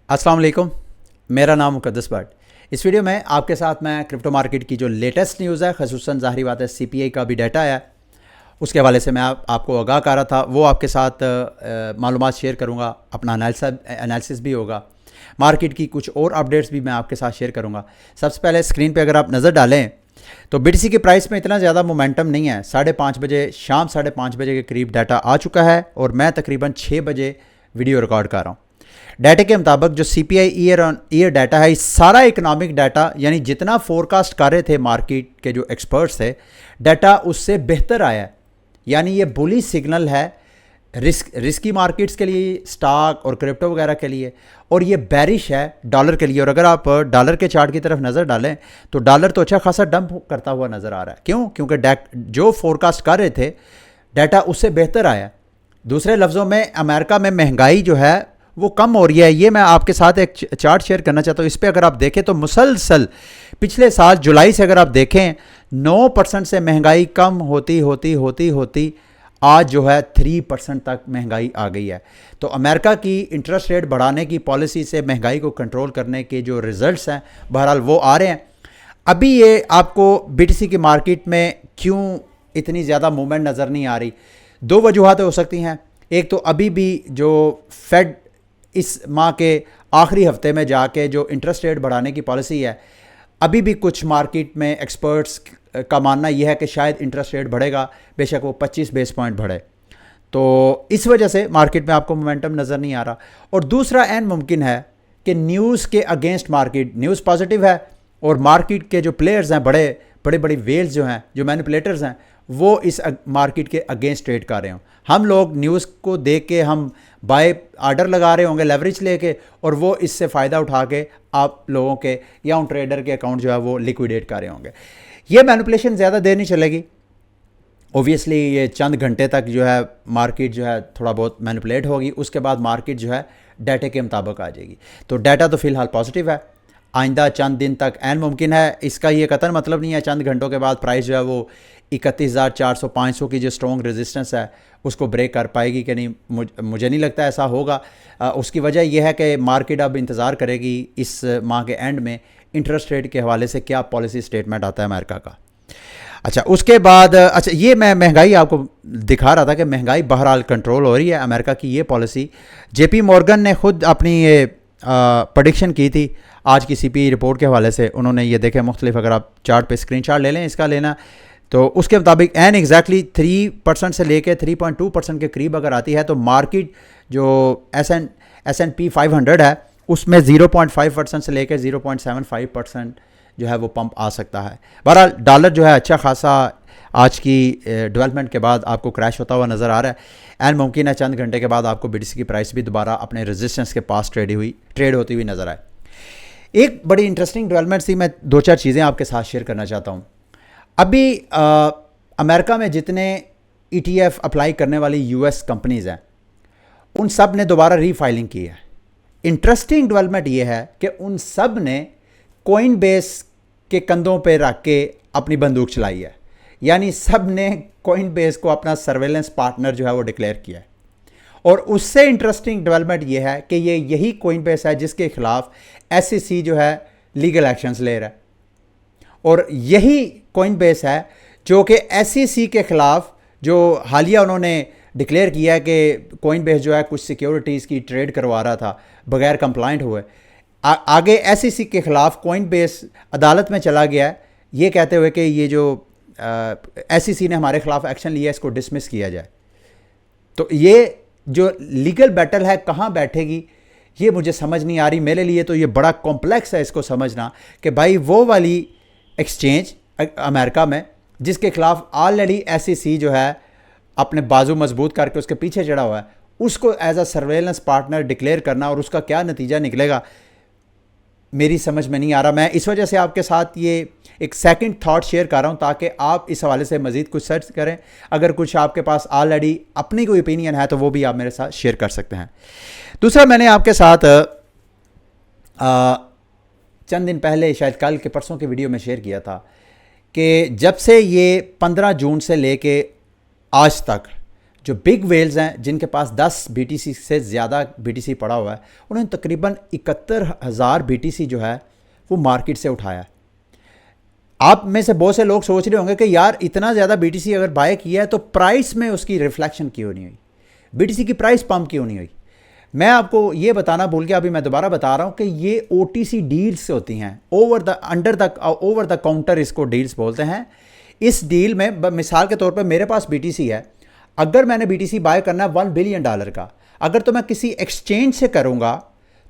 अस्सलाम वालेकुम। मेरा नाम मुक़द्दस भट्ट। इस वीडियो में आपके साथ मैं क्रिप्टो मार्केट की जो लेटेस्ट न्यूज़ है, ख़ुसूसन ज़ाहिरी बात है सीपीआई का भी डाटा है, उसके हवाले से मैं आपको आगाह कर रहा था, वो आपके साथ मालूमात शेयर करूँगा। अपना एनालिसिस भी होगा, मार्केट की कुछ और अपडेट्स भी मैं आपके साथ शेयर करूँगा। सबसे पहले स्क्रीन पे अगर आप नज़र डालें तो बीटीसी की प्राइस में इतना ज़्यादा मोमेंटम नहीं है। 5:30 बजे, शाम 5:30 बजे के करीब डाटा आ चुका है और मैं तकरीबन 6 बजे वीडियो रिकॉर्ड कर रहा हूँ। डाटा के मुताबिक जो CPI year on year data है, सारा इकोनॉमिक डाटा यानी जितना फोरकास्ट कर रहे थे मार्केट के जो एक्सपर्ट्स थे, डाटा उससे बेहतर आया है। यानी ये बुली सिग्नल है रिस्की मार्केट्स के लिए, स्टॉक और क्रिप्टो वगैरह के लिए, और ये बैरिश है डॉलर के लिए। और अगर आप डॉलर के चार्ट की तरफ नज़र डालें तो डॉलर तो अच्छा खासा डंप करता हुआ नज़र आ रहा है। क्यों? क्योंकि जो फोरकास्ट कर रहे थे डाटा उससे बेहतर आया। दूसरे लफ्ज़ों में अमेरिका में महंगाई जो है वो कम हो रही है। ये मैं आपके साथ एक चार्ट शेयर करना चाहता हूँ। इस पर अगर आप देखें तो मुसलसल पिछले साल जुलाई से अगर आप देखें 9% से महंगाई कम होती होती होती होती आज जो है 3% तक महंगाई आ गई है। तो अमेरिका की इंटरेस्ट रेट बढ़ाने की पॉलिसी से महंगाई को कंट्रोल करने के जो रिजल्ट्स हैं बहरहाल वो आ रहे हैं। अभी ये आपको बीटीसी की मार्केट में क्यों इतनी ज़्यादा मूवमेंट नज़र नहीं आ रही? दो वजूहतें हो सकती हैं। एक तो अभी भी जो फेड इस माह के आखिरी हफ्ते में जाके जो इंटरेस्ट रेट बढ़ाने की पॉलिसी है, अभी भी कुछ मार्केट में एक्सपर्ट्स का मानना यह है कि शायद इंटरेस्ट रेट बढ़ेगा, बेशक वो 25 बेस पॉइंट बढ़े। तो इस वजह से मार्केट में आपको मोमेंटम नज़र नहीं आ रहा। और दूसरा एन मुमकिन है कि न्यूज़ के अगेंस्ट मार्केट, न्यूज़ पॉजिटिव है और मार्केट के जो प्लेयर्स हैं, बड़े बड़ी वेल्स जो हैं, जो मैनिपुलेटर्स हैं, वो इस मार्केट के अगेंस्ट ट्रेड कर रहे हों। हम लोग न्यूज़ को देख के हम बाय ऑर्डर लगा रहे होंगे लेवरेज लेके, और वो इससे फ़ायदा उठा के आप लोगों के या उन ट्रेडर के अकाउंट जो है वो लिक्विडेट कर रहे होंगे। ये मैनिपुलेशन ज़्यादा देर नहीं चलेगी। ओबियसली ये चंद घंटे तक जो है मार्केट जो है थोड़ा बहुत मैनिपुलेट होगी, उसके बाद मार्केट जो है डाटा के मुताबिक आ जाएगी। तो डाटा तो फ़िलहाल पॉजिटिव है। आइंदा चंद दिन तक ऐन मुमकिन है, इसका ये कतन मतलब नहीं है चंद घंटों के बाद प्राइस जो है वो 31,400 500 की जो स्ट्रॉन्ग रेजिस्टेंस है उसको ब्रेक कर पाएगी कि नहीं। मुझे नहीं लगता ऐसा होगा। उसकी वजह यह है कि मार्केट अब इंतज़ार करेगी इस माह के एंड में इंटरेस्ट रेट के हवाले से क्या पॉलिसी स्टेटमेंट आता है अमेरिका का। अच्छा, उसके बाद ये मैं महंगाई आपको दिखा रहा था कि महंगाई बहरहाल कंट्रोल हो रही है। अमेरिका की ये पॉलिसी, जेपी मॉर्गन ने खुद अपनी ये प्रेडिक्शन की थी आज की सीपीआई रिपोर्ट के हवाले से। उन्होंने ये देखे मुख्तलिफ, अगर आप चार्ट पे स्क्रीनशॉट ले लें इसका लेना, तो उसके मुताबिक एन एग्जैक्टली 3% से लेकर 3.2% के करीब अगर आती है तो मार्केट जो S&P 500 है उसमें 0.5% से लेकर 0.75% जो है वो पंप आ सकता है। बहरहाल डॉलर जो है अच्छा खासा आज की डेवलपमेंट के बाद आपको क्रैश होता हुआ नज़र आ रहा है। एंड मुमकिन है चंद घंटे के बाद आपको बीटीसी की प्राइस भी दोबारा अपने रेजिस्टेंस के पास ट्रेड होती हुई नज़र आए। एक बड़ी इंटरेस्टिंग डेवलपमेंट थी, मैं दो चार चीज़ें आपके साथ शेयर करना चाहता हूँ। अभी अमेरिका में जितने ETF अप्लाई करने वाली US कंपनीज़ हैं उन सब ने दोबारा रीफाइलिंग की है। इंटरेस्टिंग डेवलपमेंट ये है कि उन सब ने कोइन बेस के कंधों पे रख के अपनी बंदूक चलाई है। यानी सब ने कोइन बेस को अपना सर्वेलेंस पार्टनर जो है वो डिक्लेयर किया है। और उससे इंटरेस्टिंग डेवलपमेंट ये है कि यही कोइन बेस है जिसके खिलाफ SEC जो है लीगल एक्शंस ले रहा है, और यही कोइन बेस है जो कि SEC के ख़िलाफ़ जो हालिया उन्होंने डिक्लेयर किया है कि कोइन बेस जो है कुछ सिक्योरिटीज़ की ट्रेड करवा रहा था बगैर कंप्लाइंट हुए। आगे SEC के ख़िलाफ़ कोइन बेस अदालत में चला गया है ये कहते हुए कि ये जो SEC ने हमारे ख़िलाफ़ एक्शन लिया है इसको डिसमिस किया जाए। तो ये जो लीगल बैटल है कहाँ बैठेगी ये मुझे समझ नहीं आ रही। मेरे लिए तो ये बड़ा कॉम्प्लेक्स है इसको समझना कि भाई वो वाली एक्सचेंज अमेरिका में जिसके खिलाफ ऑलरेडी SEC जो है अपने बाजू मजबूत करके उसके पीछे चढ़ा हुआ है, उसको as a surveillance partner declare करना और उसका क्या नतीजा निकलेगा मेरी समझ में नहीं आ रहा। मैं इस वजह से आपके साथ ये एक सेकंड थॉट शेयर कर रहा हूँ ताकि आप इस हवाले से मज़ीद कुछ सर्च करें। अगर कुछ आपके पास ऑलरेडी अपनी कोई ओपिनियन है तो वो भी आप मेरे साथ शेयर कर सकते हैं। दूसरा, मैंने आपके साथ चंद दिन पहले, शायद कल के परसों के वीडियो में शेयर किया था कि जब से ये 15 जून से लेके आज तक जो बिग वेल्स हैं जिनके पास 10 BTC से ज़्यादा BTC पड़ा हुआ है, उन्होंने तकरीबन 71,000 BTC जो है वो मार्केट से उठाया। आप में से बहुत से लोग सोच रहे होंगे कि यार इतना ज़्यादा BTC अगर बाय किया है तो प्राइस में उसकी रिफ्लेक्शन क्यों नहीं हुई, BTC की प्राइस पम्प क्यों नहीं हुई। मैं आपको ये बताना भूल गया, अभी मैं दोबारा बता रहा हूँ कि ये OTC डील्स होती हैं, ओवर द काउंटर इसको डील्स बोलते हैं। इस डील में मिसाल के तौर पर मेरे पास BTC है, अगर मैंने BTC बाय करना है $1 बिलियन का, अगर तो मैं किसी एक्सचेंज से करूँगा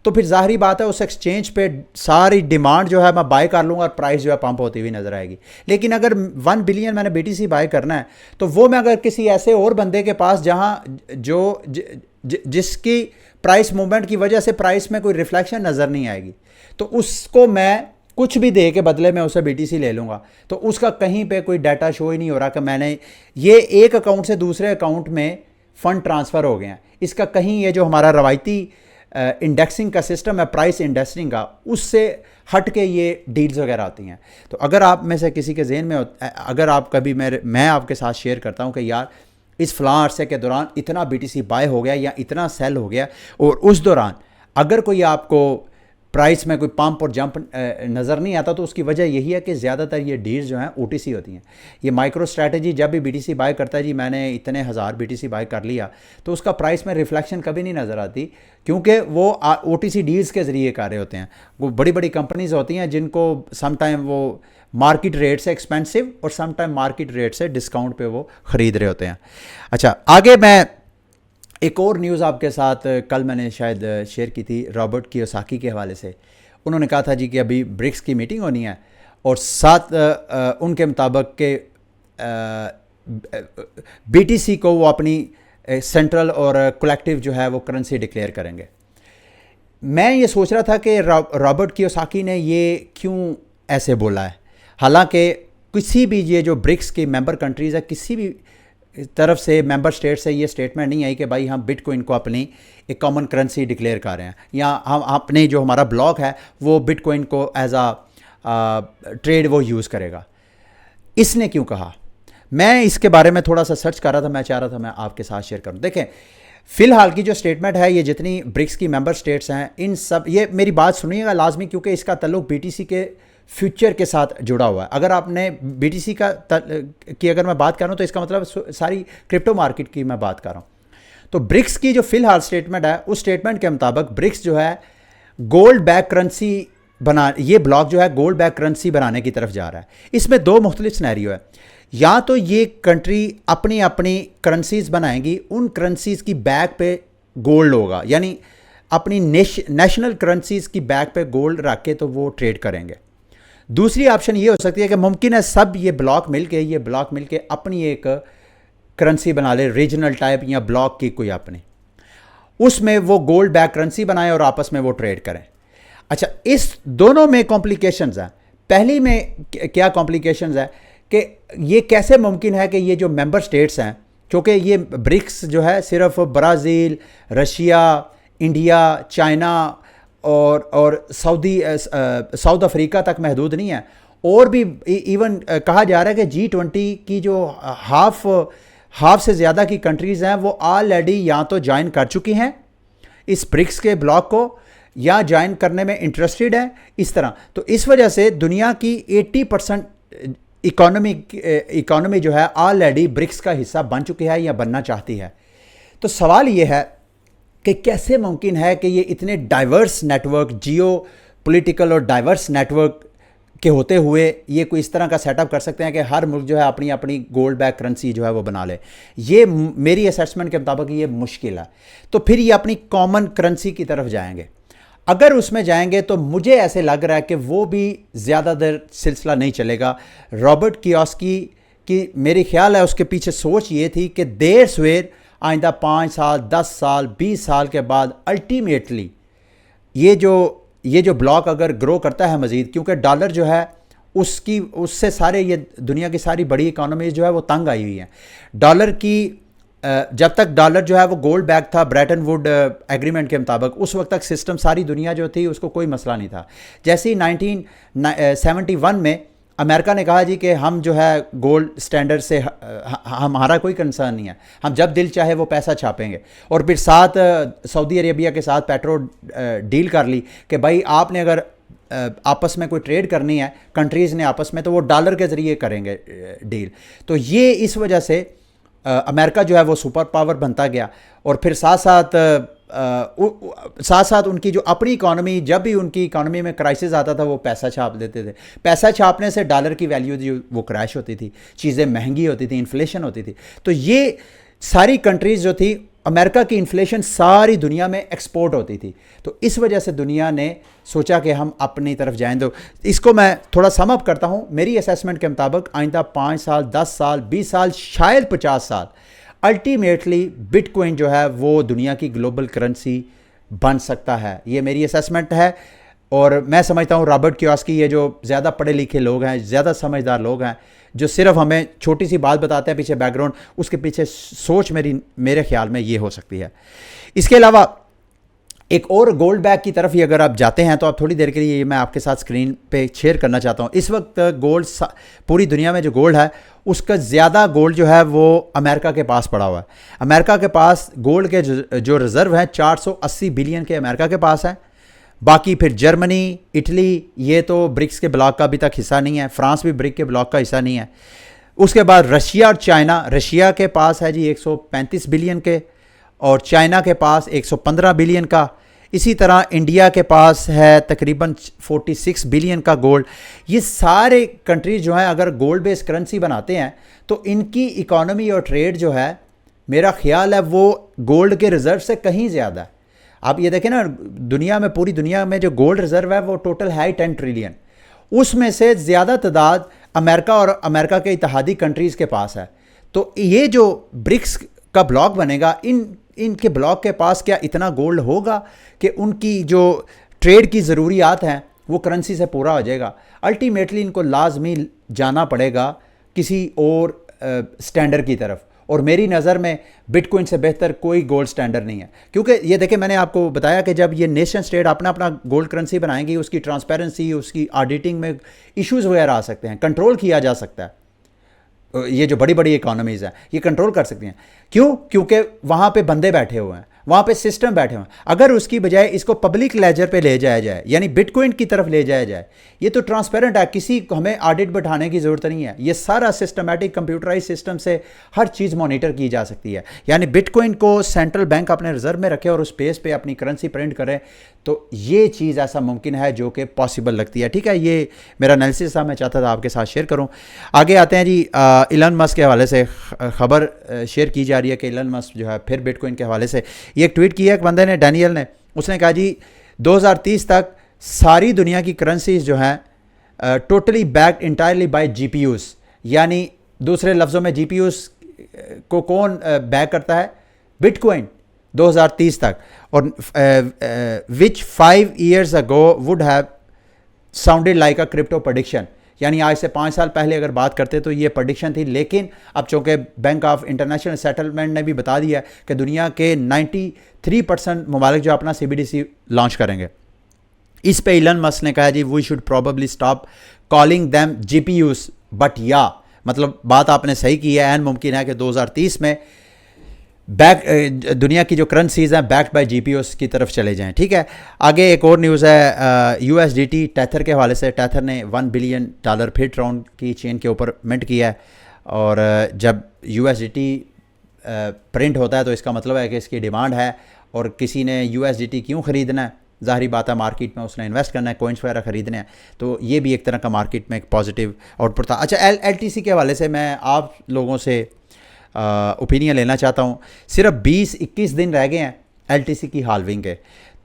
तो फिर ज़ाहिरी बात है उस एक्सचेंज पे सारी डिमांड जो है मैं बाय कर लूँगा और प्राइस जो है पंप होती हुई नज़र आएगी। लेकिन अगर 1 बिलियन मैंने BTC बाय करना है तो वो मैं अगर किसी ऐसे और बंदे के पास जहाँ जिसकी प्राइस मूवमेंट की वजह से प्राइस में कोई रिफ्लेक्शन नज़र नहीं आएगी, तो उसको मैं कुछ भी दे के बदले में उसे BTC ले लूँगा, तो उसका कहीं पे कोई डाटा शो ही नहीं हो रहा कि मैंने ये एक अकाउंट से दूसरे अकाउंट में फ़ंड ट्रांसफ़र हो गए हैं। इसका कहीं ये जो हमारा रवायती इंडेक्सिंग का सिस्टम है, प्राइस इंडेक्सिंग का, उससे हट के ये डील्स वगैरह आती हैं। तो अगर आप में से किसी के जहन में अगर आप कभी मैं आपके साथ शेयर करता हूँ कि यार इस फ़लाँ अरसे के दौरान इतना BTC बाय हो गया या इतना सेल हो गया, और उस दौरान अगर कोई आपको प्राइस में कोई पंप और जंप नज़र नहीं आता, तो उसकी वजह यही है कि ज़्यादातर ये डील्स जो हैं OTC होती हैं। ये माइक्रो स्ट्रैटेजी जब भी BTC बाय करता है, जी मैंने इतने हज़ार BTC बाय कर लिया, तो उसका प्राइस में रिफ्लेक्शन कभी नहीं नज़र आती, क्योंकि वो OTC डील्स के ज़रिए कर रहे होते हैं। वो बड़ी बड़ी कंपनीज़ होती हैं जिनको सम टाइम वो मार्केट रेट से एक्सपेंसिव और सम टाइम मार्केट रेट से डिस्काउंट पे वो ख़रीद रहे होते हैं। अच्छा, आगे मैं एक और न्यूज़ आपके साथ कल मैंने शायद शेयर की थी रॉबर्ट कियोसाकी के हवाले से। उन्होंने कहा था जी कि अभी ब्रिक्स की मीटिंग होनी है और साथ उनके मुताबिक के BTC को वो अपनी सेंट्रल और कलेक्टिव जो है वो करेंसी डिक्लेयर करेंगे। मैं ये सोच रहा था कि रॉबर्ट कियोसाकी ने ये क्यों ऐसे बोला है, हालांकि किसी भी ये जो ब्रिक्स की मेंबर कंट्रीज़ है, किसी भी तरफ से मेंबर स्टेट से ये स्टेटमेंट नहीं आई कि भाई हम बिटकॉइन को अपनी एक कॉमन करेंसी डिक्लेयर कर रहे हैं, या हम अपने जो हमारा ब्लॉक है वो बिटकॉइन को एज ट्रेड वो यूज़ करेगा। इसने क्यों कहा, मैं इसके बारे में थोड़ा सा सर्च कर रहा था, मैं चाह रहा था मैं आपके साथ शेयर करूं। देखें, फ़िलहाल की जो स्टेटमेंट है, ये जितनी ब्रिक्स की मेंबर स्टेट्स हैं इन सब, ये मेरी बात सुनिएगा लाजमी, क्योंकि इसका ताल्लुक BTC के फ्यूचर के साथ जुड़ा हुआ है। अगर आपने BTC की अगर मैं बात कर रहा हूँ तो इसका मतलब सारी क्रिप्टो मार्केट की मैं बात कर रहा हूँ। तो ब्रिक्स की जो फ़िलहाल स्टेटमेंट है, उस स्टेटमेंट के मुताबिक ब्रिक्स जो है गोल्ड बैक करेंसी ये ब्लॉक जो है गोल्ड बैक करेंसी बनाने की तरफ जा रहा है। इसमें दो मुख्तलिफ सिनेरियो है, या तो ये कंट्री अपनी अपनी करेंसीज बनाएंगी, उन करेंसीज की बैक पे गोल्ड होगा, यानी अपनी नेशनल करेंसीज की बैक पे गोल्ड रख के तो वो ट्रेड करेंगे। दूसरी ऑप्शन ये हो सकती है कि मुमकिन है सब ये ब्लॉक मिलके अपनी एक करेंसी बना ले, रीजनल टाइप या ब्लॉक की कोई अपनी, उसमें वो गोल्ड बैक करेंसी बनाए और आपस में वो ट्रेड करें। अच्छा, इस दोनों में कॉम्प्लिकेशंस हैं। पहली में क्या कॉम्प्लिकेशंस है कि ये कैसे मुमकिन है कि ये जो मेंबर स्टेट्स हैं, क्योंकि ये ब्रिक्स जो है सिर्फ ब्राज़ील, रशिया, इंडिया, चाइना और साउथ अफ्रीका तक महदूद नहीं है, और भी इवन कहा जा रहा है कि G20 की जो हाफ से ज़्यादा की कंट्रीज़ हैं वो ऑलरेडी या तो ज्वाइन कर चुकी हैं इस ब्रिक्स के ब्लॉक को, या ज्वाइन करने में इंटरेस्टेड है इस तरह। तो इस वजह से दुनिया की 80% इकोनॉमी जो है ऑलरेडी ब्रिक्स का हिस्सा बन चुकी है या बनना चाहती है। तो सवाल ये है कि कैसे मुमकिन है कि ये इतने डाइवर्स नेटवर्क, जियो पॉलिटिकल और डाइवर्स नेटवर्क के होते हुए ये कोई इस तरह का सेटअप कर सकते हैं कि हर मुल्क जो है अपनी अपनी गोल्ड बैक करेंसी जो है वो बना ले। ये मेरी असेसमेंट के मुताबिक ये मुश्किल है। तो फिर ये अपनी कॉमन करेंसी की तरफ जाएंगे। अगर उसमें जाएंगे तो मुझे ऐसे लग रहा है कि वो भी ज़्यादा देर सिलसिला नहीं चलेगा। रॉबर्ट कियोसाकी की मेरे ख्याल है उसके पीछे सोच ये थी कि देर सवेर आइंदा 5 साल, 10 साल, 20 साल के बाद अल्टीमेटली ये जो ब्लॉक अगर ग्रो करता है मज़ीद, क्योंकि डॉलर जो है उससे सारे ये दुनिया की सारी बड़ी इकोनॉमीज़ जो है वो तंग आई हुई हैं। डॉलर की जब तक डॉलर जो है वो गोल्ड बैक था ब्रेटन वुड एग्रीमेंट के मुताबिक, उस वक्त तक सिस्टम सारी दुनिया जो थी उसको कोई मसला नहीं था। जैसे ही 1971 में अमेरिका ने कहा जी कि हम जो है गोल्ड स्टैंडर्ड से हमारा कोई कंसर्न नहीं है, हम जब दिल चाहे वो पैसा छापेंगे। और फिर साथ सऊदी अरेबिया के साथ पेट्रोल डील कर ली कि भाई आपने अगर आपस में कोई ट्रेड करनी है कंट्रीज़ ने आपस में, तो वो डॉलर के ज़रिए करेंगे डील। तो ये इस वजह से अमेरिका जो है वो सुपर पावर बनता गया। और फिर साथ साथ उनकी जो अपनी इकॉनमी, जब भी उनकी इकॉनमी में क्राइसिस आता था वो पैसा छाप देते थे। पैसा छापने से डॉलर की वैल्यू जो वो क्रैश होती थी, चीज़ें महंगी होती थी, इन्फ्लेशन होती थी। तो ये सारी कंट्रीज़ जो थी, अमेरिका की इन्फ्लेशन सारी दुनिया में एक्सपोर्ट होती थी। तो इस वजह से दुनिया ने सोचा कि हम अपनी तरफ जाएं। तो इसको मैं थोड़ा सम अप करता हूँ। मेरी असेसमेंट के मुताबिक आइंदा 5 साल, 10 साल, 20 साल, शायद 50 साल अल्टीमेटली बिटकॉइन जो है वो दुनिया की ग्लोबल करेंसी बन सकता है। ये मेरी असेसमेंट है। और मैं समझता हूँ रॉबर्ट कियोसाकी, ये जो ज़्यादा पढ़े लिखे लोग हैं, ज़्यादा समझदार लोग हैं, जो सिर्फ हमें छोटी सी बात बताते हैं पीछे बैकग्राउंड, उसके पीछे सोच मेरे ख्याल में ये हो सकती है। इसके अलावा एक और गोल्ड बैग की तरफ ही अगर आप जाते हैं तो आप थोड़ी देर के लिए मैं आपके साथ स्क्रीन पे शेयर करना चाहता हूँ। इस वक्त गोल्ड, पूरी दुनिया में जो गोल्ड है उसका ज़्यादा गोल्ड जो है वो अमेरिका के पास पड़ा हुआ है। अमेरिका के पास गोल्ड के जो रिज़र्व हैं 480 बिलियन के अमेरिका के पास है। बाकी फिर जर्मनी, इटली, ये तो ब्रिक्स के ब्लॉक का अभी तक हिस्सा नहीं है। फ्रांस भी ब्रिक के ब्लॉक का हिस्सा नहीं है। उसके बाद रशिया और चाइना, रशिया के पास है जी 135 बिलियन के, और चाइना के पास 115 बिलियन का। इसी तरह इंडिया के पास है तकरीबन 46 बिलियन का गोल्ड। ये सारे कंट्रीज जो हैं अगर गोल्ड बेस्ड करेंसी बनाते हैं तो इनकी इकॉनमी और ट्रेड जो है, मेरा ख्याल है वो गोल्ड के रिज़र्व से कहीं ज़्यादा है। आप ये देखें ना, दुनिया में, पूरी दुनिया में जो गोल्ड रिज़र्व है वो टोटल है 10 ट्रिलियन। उसमें से ज़्यादा तादाद अमेरिका और अमेरिका के इत्तेहादी कंट्रीज़ के पास है। तो ये जो ब्रिक्स का ब्लॉक बनेगा, इनके ब्लॉक के पास क्या इतना गोल्ड होगा कि उनकी जो ट्रेड की ज़रूरियात हैं वो करेंसी से पूरा हो जाएगा? अल्टीमेटली इनको लाजमी जाना पड़ेगा किसी और स्टैंडर्ड की तरफ। और मेरी नज़र में बिटकॉइन से बेहतर कोई गोल्ड स्टैंडर्ड नहीं है। क्योंकि ये देखें, मैंने आपको बताया कि जब ये नेशन स्टेट अपना अपना गोल्ड करेंसी बनाएंगी, उसकी ट्रांसपेरेंसी, उसकी ऑडिटिंग में इश्यूज़ वगैरह आ सकते हैं, कंट्रोल किया जा सकता है। ये जो बड़ी बड़ी इकोनॉमीज़ हैं ये कंट्रोल कर सकती हैं। क्यों? क्योंकि वहाँ पे बंदे बैठे हुए हैं, वहाँ पे सिस्टम बैठे हुए हैं। अगर उसकी बजाय इसको पब्लिक लेजर पे ले जाया जाए, यानी बिटकॉइन की तरफ ले जाया जाए, ये तो ट्रांसपेरेंट है, किसी को हमें ऑडिट बैठाने की ज़रूरत नहीं है। ये सारा सिस्टमेटिक कंप्यूटराइज सिस्टम से हर चीज़ मॉनिटर की जा सकती है। यानी बिटकॉइन को सेंट्रल बैंक अपने रिजर्व में रखे और उस बेस पे अपनी करेंसी प्रिंट करे, तो ये चीज़ ऐसा मुमकिन है जो कि पॉसिबल लगती है। ठीक है, ये मेरा एनालिसिस था, मैं चाहता था आपके साथ शेयर करूँ। आगे आते हैं जी, इलन मस्क के हवाले से खबर शेयर की जा रही है कि इलन मस्क जो है फिर बिटकॉइन के हवाले से ये एक ट्वीट किया एक बंदे ने, डैनियल ने। उसने कहा जी 2030 तक सारी दुनिया की करेंसीज जो हैं totally backed entirely by GPUs. यानी दूसरे लफ्ज़ों में जीपीयूज़ को कौन बैक करता है? बिटकॉइन 2030 तक। और विच 5 years ago would have sounded like a crypto prediction. यानी आज से 5 साल पहले अगर बात करते तो ये प्रेडिक्शन थी, लेकिन अब चूँकि बैंक ऑफ इंटरनेशनल सेटलमेंट ने भी बता दिया कि दुनिया के 93% ममालिक जो अपना CBDC लॉन्च करेंगे। इस पे इलन मस्क ने कहा जी we should probably stop calling them GPUs but या, मतलब बात आपने सही की है, एन मुमकिन है कि 2030 में दुनिया की जो करेंसीज हैं बैक्ड बाय GPUs की तरफ चले जाएं। ठीक है, आगे एक और न्यूज़ है USDT टेथर के हवाले से। टेथर ने $1 बिलियन फिर ट्राउन की चेन के ऊपर मिंट किया है। और जब USDT प्रिंट होता है तो इसका मतलब है कि इसकी डिमांड है, और किसी ने USDT क्यों ख़रीदना है? ज़ाहिर बात है मार्केट में उसने इन्वेस्ट करना है, कॉइन्स वगैरह ख़रीदने हैं। तो ये भी एक तरह का मार्केट में एक पॉजिटिव आउटपुट था। अच्छा, LTC के हवाले से मैं आप लोगों से ओपिनियन लेना चाहता हूँ। सिर्फ 20-21 दिन रह गए हैं LTC की हाल्विंग के।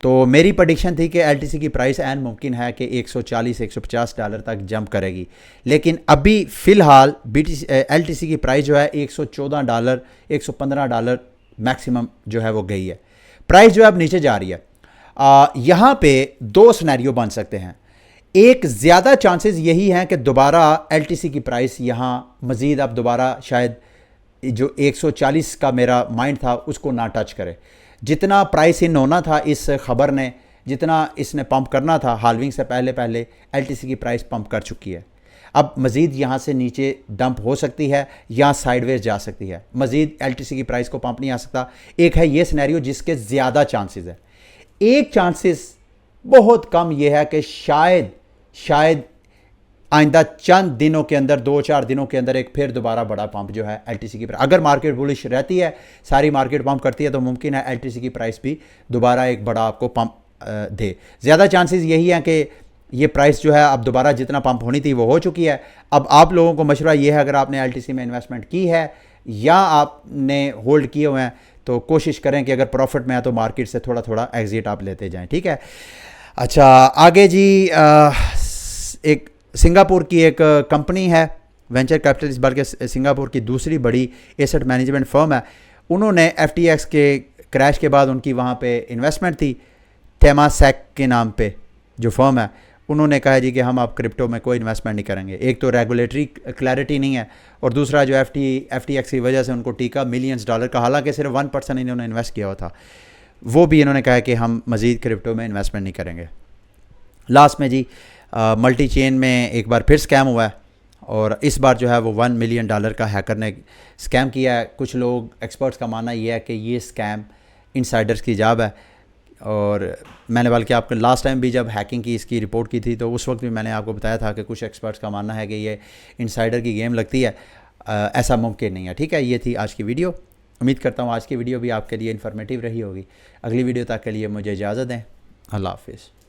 तो मेरी प्रेडिक्शन थी कि LTC की प्राइस एन मुमकिन है कि $140-150 तक जंप करेगी, लेकिन अभी फ़िलहाल LTC की प्राइस जो है $114, $115 मैक्सिमम जो है वो गई है। प्राइस जो है अब नीचे जा रही है। यहाँ पे 2 सिनेरियो बन सकते हैं। एक, ज़्यादा चांसेस यही हैं कि दोबारा LTC की प्राइस यहाँ मज़ीद अब दोबारा शायद जो 140 का मेरा माइंड था उसको ना टच करे। जितना प्राइस इन होना था इस खबर ने, जितना इसने पंप करना था हाल्विंग से पहले LTC की प्राइस पंप कर चुकी है। अब मज़ीद यहाँ से नीचे डंप हो सकती है या साइडवेज जा सकती है, मज़ीद एलटीसी की प्राइस को पंप नहीं आ सकता। एक है ये सिनेरियो जिसके ज़्यादा चांसेस है। एक चांसेस बहुत कम ये है कि शायद आइंदा चंद दिनों के अंदर, 2-4 दिनों के अंदर एक फिर दोबारा बड़ा पंप जो है एलटीसी की प्राइस, अगर मार्केट बुलिश रहती है, सारी मार्केट पंप करती है, तो मुमकिन है एलटीसी की प्राइस भी दोबारा एक बड़ा आपको पंप दे। ज़्यादा चांसेस यही हैं कि ये प्राइस जो है अब दोबारा जितना पंप होनी थी वो हो चुकी है। अब आप लोगों को मशवरा ये है, अगर आपने एलटीसी में इन्वेस्टमेंट की है या आपने होल्ड किए हुए हैं, तो कोशिश करें कि अगर प्रॉफिट में है तो मार्केट से थोड़ा थोड़ा एग्जिट आप लेते जाएं, ठीक है। अच्छा, आगे जी, एक सिंगापुर की एक कंपनी है, वेंचर कैपिटलिस्ट, बल्कि सिंगापुर की दूसरी बड़ी एसेट मैनेजमेंट फर्म है। उन्होंने एफटीएक्स के क्रैश के बाद उनकी वहाँ पे इन्वेस्टमेंट थी, टेमासेक के नाम पे जो फर्म है, उन्होंने कहा जी कि हम आप क्रिप्टो में कोई इन्वेस्टमेंट नहीं करेंगे। एक तो रेगुलेटरी क्लैरिटी नहीं है, और दूसरा जो एफटीएक्स की वजह से उनको टीका मिलियंस डॉलर का, हालांकि सिर्फ 1% इन्होंने इन्वेस्ट किया हुआ था, वो भी इन्होंने कहा कि हम मज़ीद क्रिप्टो में इन्वेस्टमेंट नहीं करेंगे। लास्ट में जी मल्टी चेन में एक बार फिर स्कैम हुआ है, और इस बार जो है वो $1 मिलियन का हैकर ने स्कैम किया है। कुछ लोग एक्सपर्ट्स का मानना ये है कि ये स्कैम इनसाइडर्स की जाब है, और मैंने बल्कि आपको लास्ट टाइम भी जब हैकिंग की इसकी रिपोर्ट की थी तो उस वक्त भी मैंने आपको बताया था कि कुछ एक्सपर्ट्स का मानना है कि ये इनसाइडर की गेम लगती है। ऐसा मुमकिन नहीं है, ठीक है। ये थी आज की वीडियो। उम्मीद करता हूँ आज की वीडियो भी आपके लिए इन्फॉर्मेटिव रही होगी। अगली वीडियो तक के लिए मुझे इजाज़त दें। अल्लाह हाफिज़।